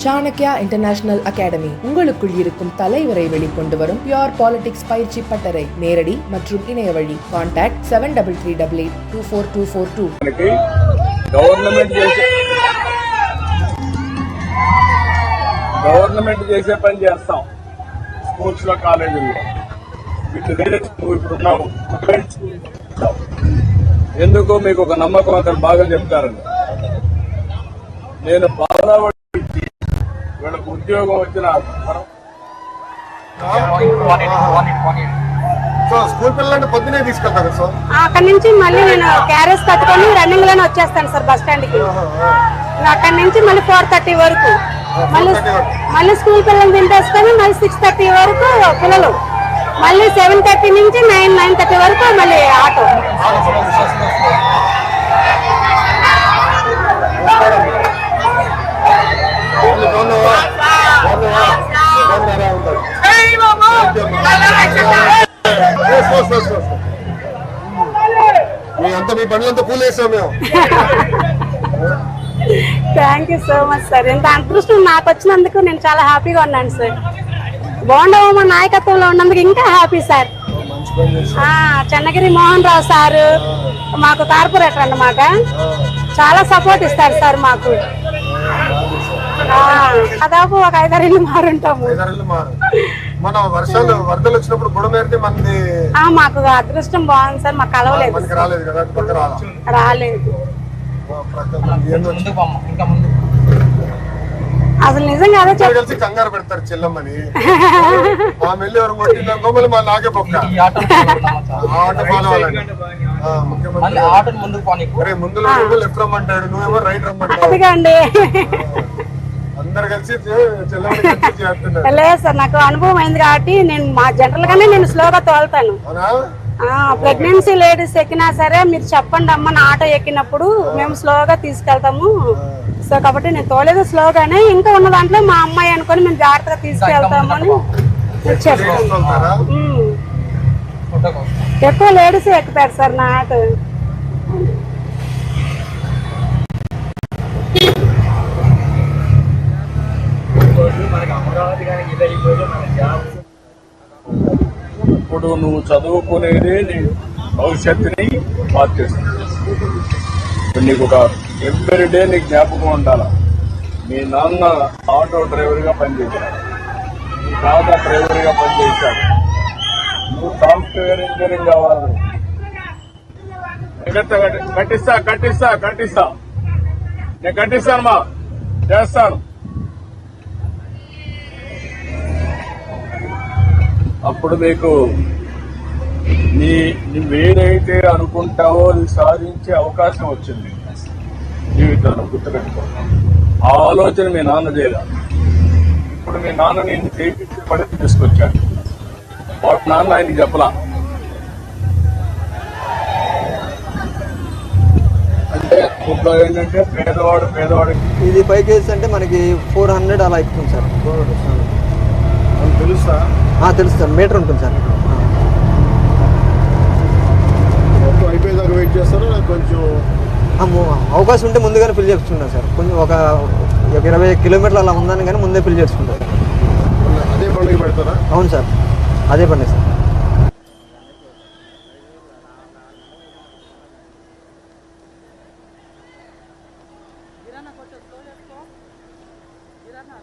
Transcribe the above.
Chanakya international academy உங்களுக்குள் இருக்கும் தலைவரை வெளிக்கொண்டு வரும் பியூர் பாலிடிக்ஸ் பயிற்சி பட்டறை. நேரடி மற்றும் இணைய வழி. கான்டாக்ட் 7338824242. గవర్నమెంట్ చేసే పని చేస్తాం స్కూల్స్ లో కాలేజీల్లో. ఇప్పుడున్నాము ఎందుకు మీకు ఒక నమ్మకం అతను బాగా చెప్తారని. నేను బాలవాడి వీళ్ళకు ఉద్యోగం వచ్చిన స్కూల్ పిల్లలంటే పొద్దునే తీసుకెళ్తారు సార్. అక్కడి నుంచి మళ్ళీ నేను క్యారేజ్ కట్టుకొని రన్నింగ్ లోనే వచ్చేస్తాను సార్ బస్ స్టాండ్ కి. అక్కడి నుంచి మళ్ళీ 4:30 వరకు మళ్ళీ స్కూల్ పిల్లలు తింటేసుకొని మళ్ళీ 6:30 వరకు పిల్లలు, మళ్ళీ 7:30 నుంచి 9:30 వరకు మళ్ళీ ఆటో. మీ పనులంతా పూలు వేసాం మేము. Thank you so much sir. ఇంత అదృష్టం నాకు వచ్చినందుకు నేను చాలా హ్యాపీగా ఉన్నాను సార్. బోండవమ్మ నాయకత్వంలో ఉన్నందుకు ఇంకా happy sir. Chennagiri Mohan Rao sir మాకు కార్పొరేటర్ అన్నమాట, చాలా సపోర్ట్ ఇస్తారు సార్ మాకు. దాదాపు ఒక 5-6 ఇల్లు మారుంటాము. మన వర్షాలు వరదలు వచ్చినప్పుడు బుడమేరితే మంది మాకు అదృష్టం బాగుంది సార్. మాకు కలవలేదు, రాలేదు. అసలు నిజంగా అదే కలిసి కంగారు పెడతారు చెల్లమ్మని. ఆ మెల్లి ఎవరు కొట్టిందో మళ్ళీ మా నాకే పక్క ఆటో ఫాలో అవ్వాలండి. ముందులో లెఫ్ట్ రమ్మంటాడు, నువ్వేమో రైట్ రమ్మంటాడు. అందరు కలిసి లేదు సార్, నాకు అనుభవం అయింది కాబట్టి నేను మా జనరల్ గానే నేను స్లోగా తోలుతాను. ప్రెగ్నెన్సీ లేడీస్ ఎక్కినా సరే మీరు చెప్పండి అమ్మ నా ఆటో ఎక్కినప్పుడు మేము స్లోగా తీసుకెళ్తాము. సో కాబట్టి నేను తోలేదు స్లోగానే. ఇంకా ఉన్న దాంట్లో మా అమ్మాయి అనుకొని మేము జాగ్రత్తగా తీసుకెళ్తాము అని చెప్తాను. ఎక్కువ లేడీస్ ఎక్కుతారు సార్ నా ఆటో. ఇప్పుడు నువ్వు చదువుకునేదే నీ భవిష్యత్తుని మార్చేస్తుంది. నీకు ఒక ఎవ్రీడే నీకు జ్ఞాపకం ఉండాల. మీ నాన్న ఆటో డ్రైవర్ గా పనిచేశాడు, మీ తాత డ్రైవర్ గా పనిచేశాడు, నువ్వు సాఫ్ట్వేర్ ఇంజనీరింగ్ కావాలి. కట్టిస్తా నేను కట్టిస్తానమ్మా, చేస్తాను. అప్పుడు మీకు నువ్వేదైతే అనుకుంటావో అది సాధించే అవకాశం వచ్చింది జీవితంలో. గుర్తుపెట్టుకో, ఆ ఆలోచన మీ నాన్న చేయలే. ఇప్పుడు మీ నాన్న నేను చేయించి పడి తీసుకొచ్చాడు. వాటి నాన్న ఆయనకి చెప్పలా. అంటే ఇప్పుడు ఏంటంటే పేదవాడికి ఇది 5 kgs అంటే మనకి 400 అలా ఎక్కుతుంది సార్. తెలుసా? తెలుసు సార్, మీటర్ ఉంటుంది సార్. అయిపోయేదాకా వెయిట్ చేస్తాను. కొంచెం అవకాశం ఉంటే ముందుగానే ఫిల్ చేసుకుంటాను సార్. కొంచెం ఒక 20 కిలోమీటర్లు అలా ఉందని కానీ ముందే ఫిల్ చేసుకుంటాను. అదే పండుగ పెడతారా? అవును సార్, అదే పండుగ సార్. కిరాణా